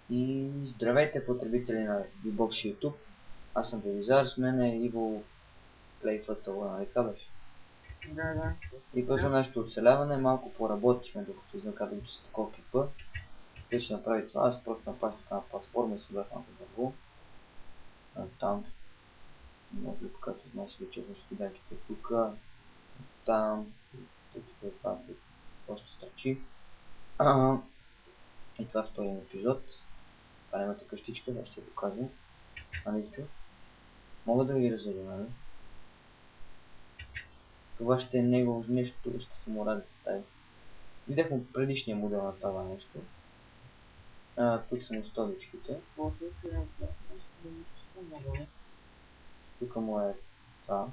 И здравейте, потребители на VBox YouTube. Аз съм Велизар, с мен е Иво Плейфътъл, нали така беше? Да. И почва нашето оцеляване, малко поработихме, докато изнакадвам, че са такова клипа. Те ще направи това, аз просто направих така на платформа и се бях малко дърво. Там, много ви покажа, значи вече ще видяхте тук, там, тук, там, още стърчи. И това е втория епизод. Това имате къщичка, да ще я покажа. Ами, мога да ви разреда, нали? Това ще е негово нещо, ще се му радите стаи. Видяхме предишния модел на това нещо. Тук са му столичките. Тук му е това.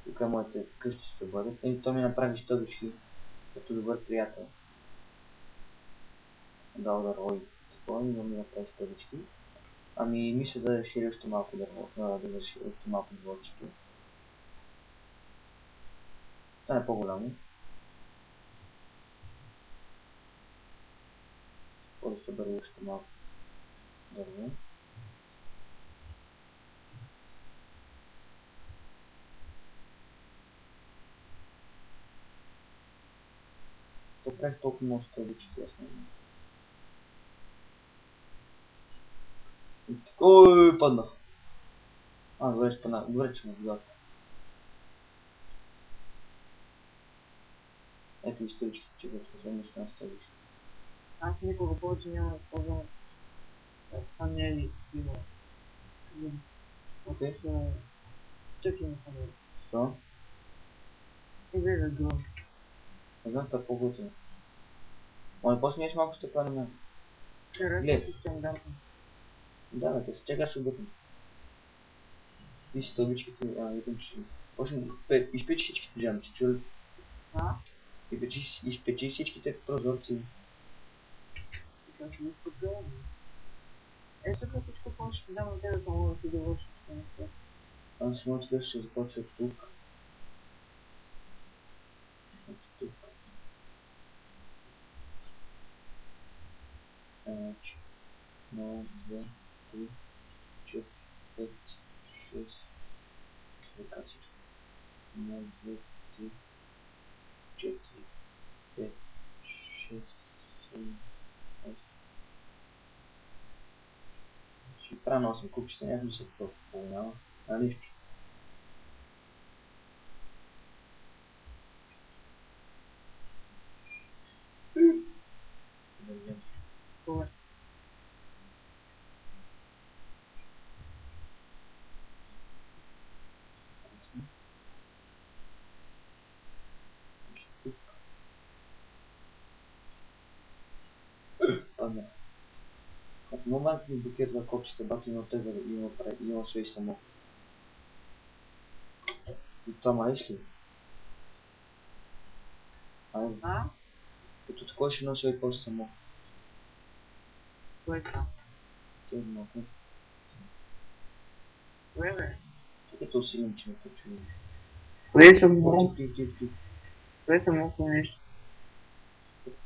Тук моите къщи ще бъдат. И то ми направи столички като добър приятел. Дал да рои. Такова, но ми направи столички. Ами мисля да разшири още малко дърво, да разшири още малко дворчето. Това е по-голямо. Да се събери още малко дърво. То прави толкова много столички, аз не знам. Ой, паднах. Добре, ще паднах. Добре, че му водата. Ето и столичките, че го вземеш на столички. Аз никога повече няма да използвам панели има. Окей. Чакай на панели. Що? И гледа гром. Не знам, това по-готино. Може после ние малко ще на мен. Харесва си стандартно. Да, бе, се чакаш ще готвим. Ти си стълбичките, видим, че... Почне, изпечи всичките пижами, си чули? Изпечи всичките прозорци. Така ще ги спокойно. Тук всичко повече ще дам на тебе, за мога да си довършиш неща. Аз моят къща ще започва тук. Тук. Значи, 1, 2, 3, 4, 5, 6. Така всичко. 1, 2, 3, 4, 5, 6, 7, 8. Ще правя на 8 купчета, някакви се по-няма. Нали? Това е. Падна. В момента ми блокира копчета, бати на тебе има все и само. И това маеш ли? Като такова ще носи и после само. Кое е това? Това е малко. Кое бе? Чакайте усилим, че ме почули. Кое съм много? Тих. Кое съм много нещо?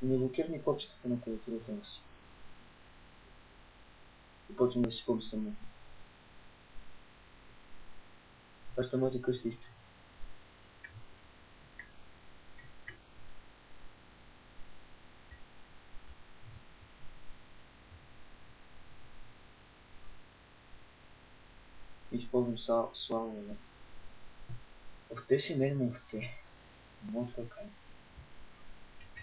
Не блокирни копчетата на клавиатурата си. И почвам да си ходи само. Това ще моите къщи изчу. Използвам слава. Ох, те си мен овце. Не мога да кажа.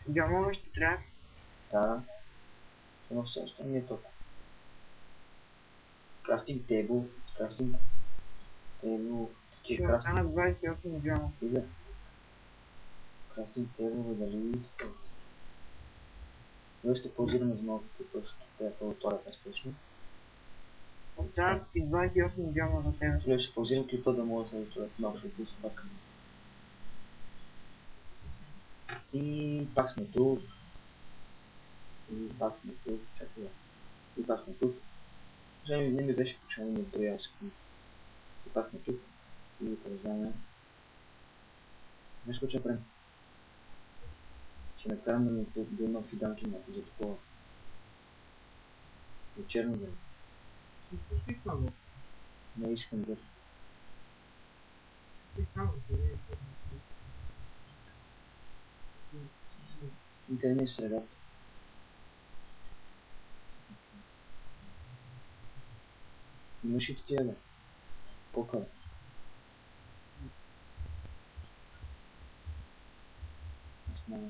Дямове ще трябва. Да. Но все още не е толкова. Крафтинг тейбл. Такива Ще крафтинг. остана 28 дяма. Иде. Крафтинг тейбл, дали... Ние ще паузираме за малко, защото те е по-отворят спешно. Остават и 28 дяма за тебе. Сега ще паузирам клипа да мога да се отворят малко, защото се пак. И пак сме тук. Чакай. И пак сме тук. Вже не ми беше почнал да приятелски. И пак сме тук. И продължаваме. Нещо че правим. Ще накараме да има фиданки за такова. Вечерно време. Пусти само. Не искам да... Пусти само. Интернет е средата. Имаш и такива, бе. Колко е? Аз няма.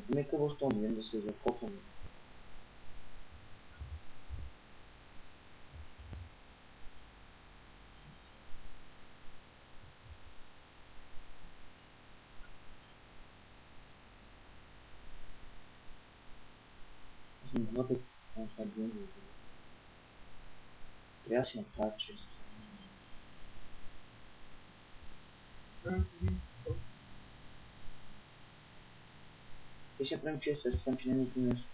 Нека в този момент да се закопваме. Аз не мога да... Това е ден. Трябва да си направя чест. Те ще направим чест, аз искам, че не ми нещо.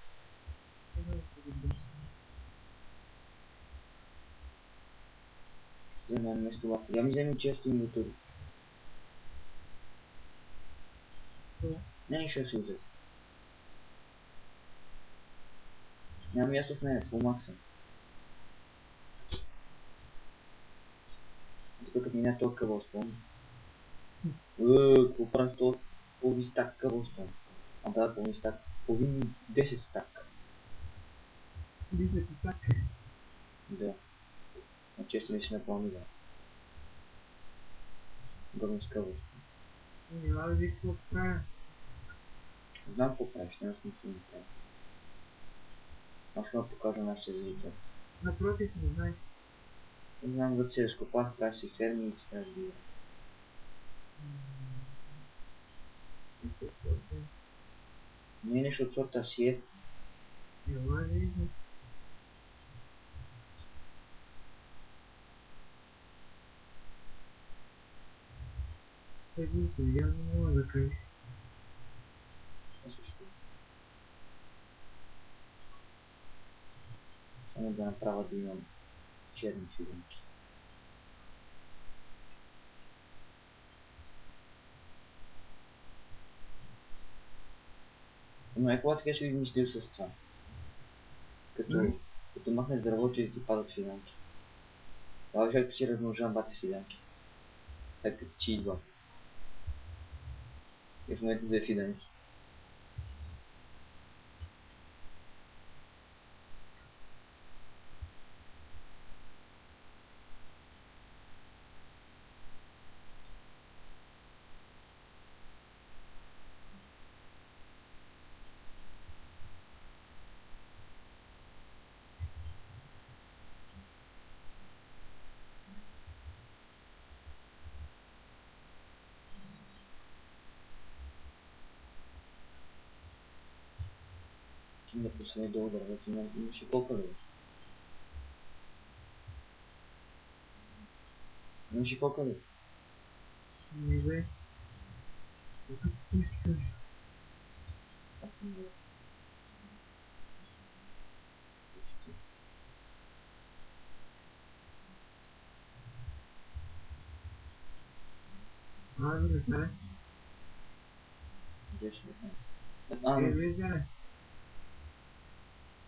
Вземем нещо лапта. Я ми вземи чест и ми готови. Не, ще се взет. Няма място в нея, фул макса. Тук като мине този къвълстон. Какво правим с този половин стак къвълстон? А да, половин стак. Половин 10 стак. 10 стак. Да. А често ми се напълни да. Гърно с къвълстон. Няма да ви какво правя. Знам какво правиш, не съм си не трябва. Аз ще ме покажа нашите зрители. Напротив, не знаеш. Не знам да се разкопах, правиш си ферми и така разбира. Не е нещо от сорта си е. Няма да видиш. Единко, я не мога да кажеш. Само да направя да имам черни филмки. Но е когато ще ви мислил с това. Като махнеш дървото и ти падат филмки. Това е като си размножавам бати филмки. Е като чи идва. И в момента взе филмки. Ти не посъни долу дървото, имаше колко ли? Имаше колко ли? Не бе. Какво ще кажеш? Не знае. Беше ли? Влизай.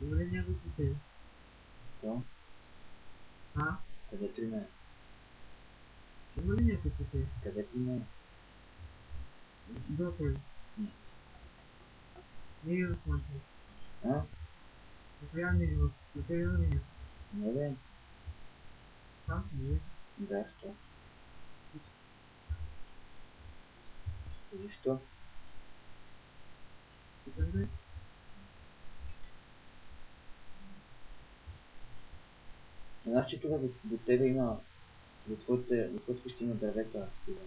Има ли някой по тебе? Що? Къде при мен? Има ли някой по тебе? Къде при мен? Доктор. Не е в момента. А? Реални живот. По тебе има ли някой? Не бе. Не е. Да, що? Защо? Питам бе. Знаеш, че тук до тебе има... До твоите ще има дървета, такива.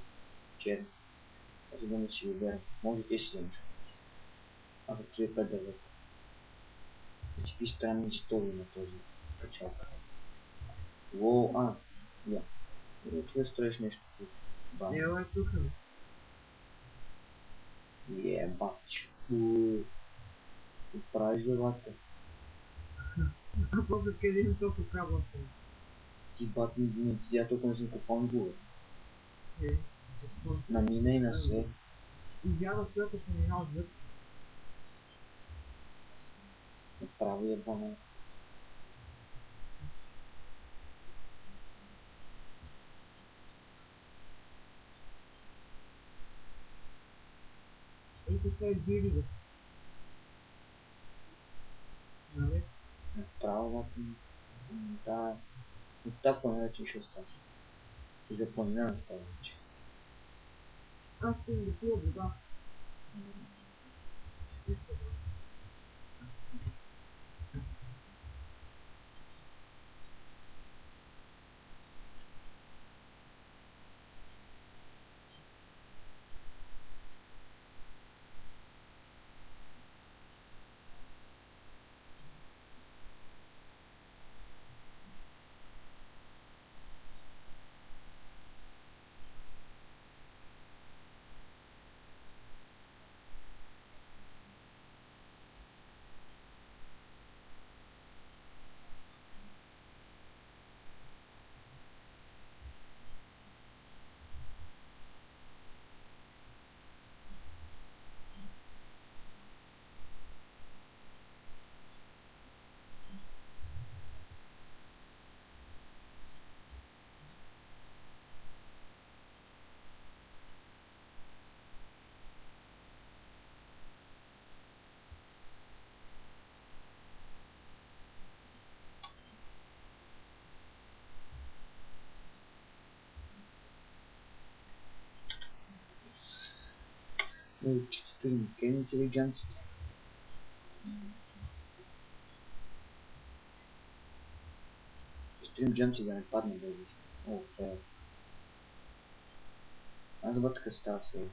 Черни. Аз да не си го берем. Може ти си вземеш. Аз за 3-5 дървета. И какви странни истории на този качал. Уоу, я. Тук да строиш нещо. Ела тук. Ебать. Какво правиш, бе, бате? А после къде има толкова кабла? Ти бат ми ти я толкова не съм купал никога. Е. На мина и на свет. Изява света се минал звък. Направо ебана. тук са бири, нали? Направо, да, от тази планина вече ще остане. И за планина не става вече. Аз ще ви пия вода. Чиста вода. Ну, четири интелигенции. Стрим джамчи да не падне да види. О, фейл. Аз вътре става сега.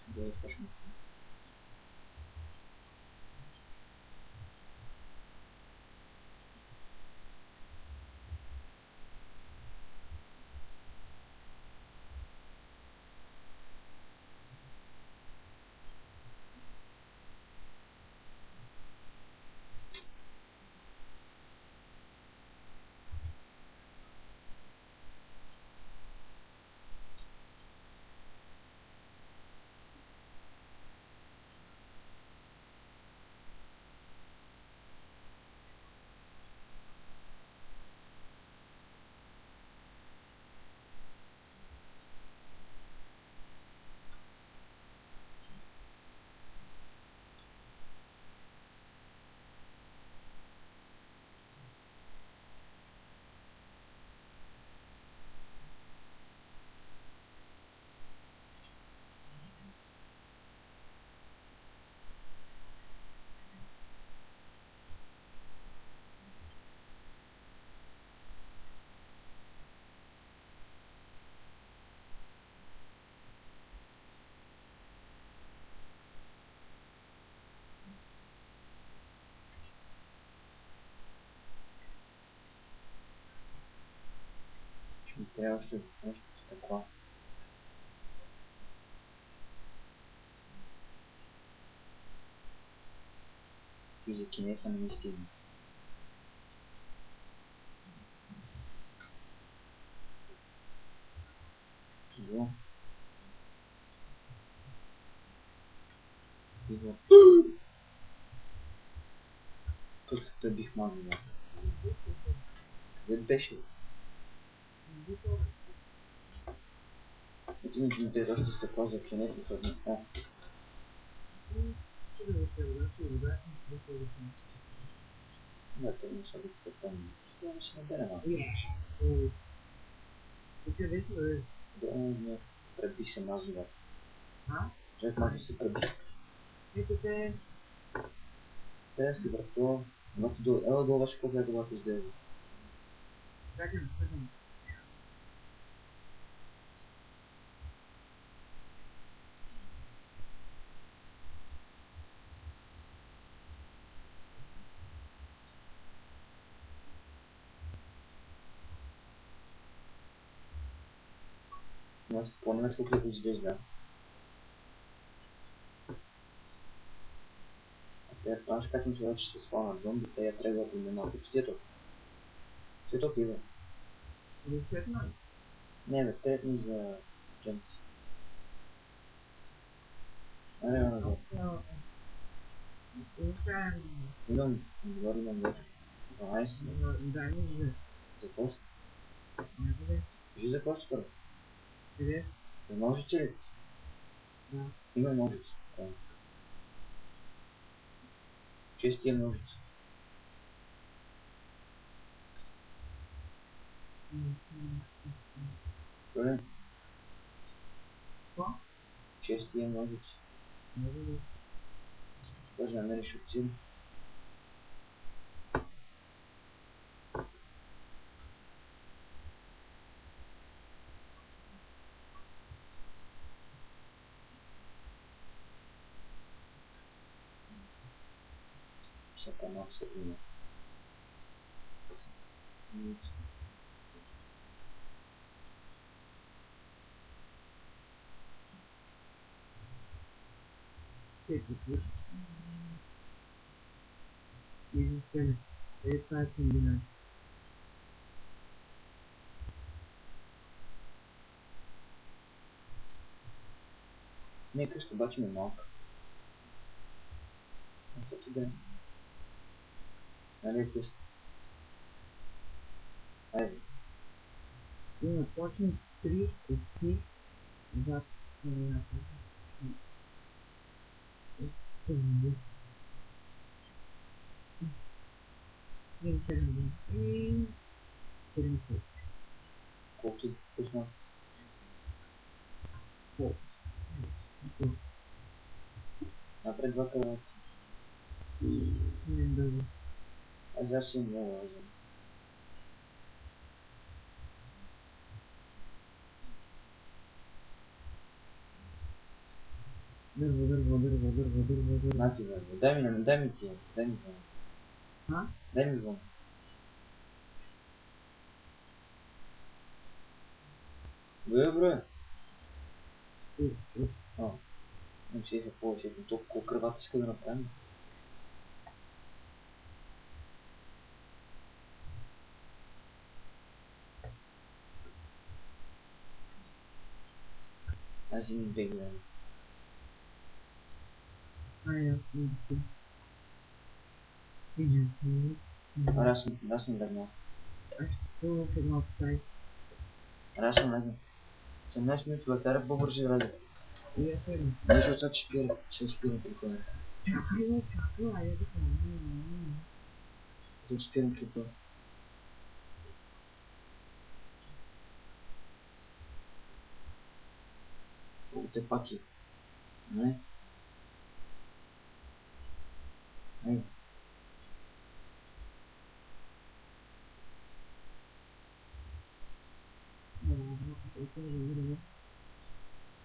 Да я почнем. Ще ми трябва още нещо такова. И за кинеха не ми стигне. Иво. Иво. Тук те бих магнал. Къде беше? Един ми те още с такова за кинеха в едно. О. Да, те не са да потъмни. Това ще набере малко. Да, не. Преби се мазува. Човек може да се преби. Те си въртува. Ела долу беше колко е това изделие. Аз спомням колко е изглежда. Аз как ми това, че ще спавна зомби, те я трябва да има малко цветок. Цветок идва. Не бе, трепни за Чакайте. Аре, назад. Имам, отгоре имам вече. 12. Да, не вижу. За кост. Може Кажи за кост първо. къде? За ножици ли? Да. Има ножици. Честия ножици. Добре. Какво? Честия ножици. Може би. Даже намериш от син. Всяка малко се има. Какво? Изискане. Това е комбинация. Не, къща обаче ми е малка. Каквото да е. Нали е къща? Айде. Има точно 3 кухи зад стената. И 7 Колкото пусна. Напред два кръвата. Не дълго. Аз сега ще им много лазим. Дърво. На ти бе. Дай ми тия. Дай ми вон. А? Дай ми вон. Добре. Не ще е повече. Толкова кръвата иска да направим. Аз им две гледам. Аз съм легнал. Аз съм легнал. 18 минути летаря по-бързи ради. Нещо от сега ще спирам прихода. Да спирам прихода. Колкото паки. Не? Ай.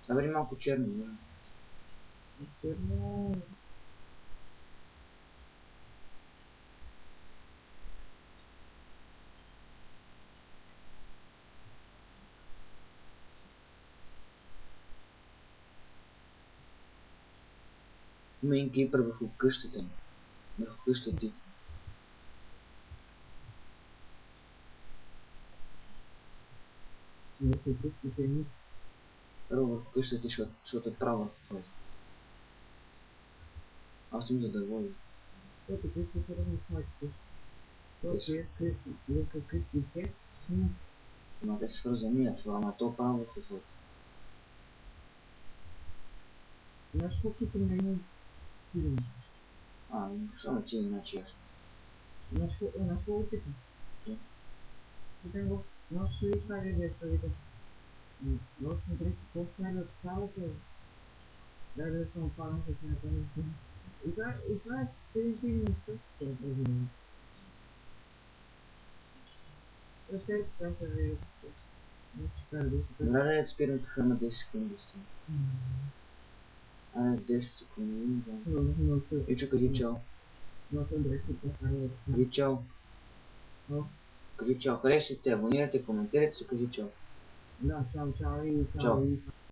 Събери малко черни. Има един кейпър върху къщата. Върху къщата ти. Първо върху къщата ти, защото е права твоя. Аз им за дърво. Ама те са свързани, ама то право върху твоята. Само ти иначе ясно. Добре, спирам тук на 10 секунди. Айде 10 секунди. Ичо, кажи чао. Кажи чао. Кажи чао. Харесайте, абонирайте, коментирайте се, кажи чао. Да, чао и Чао.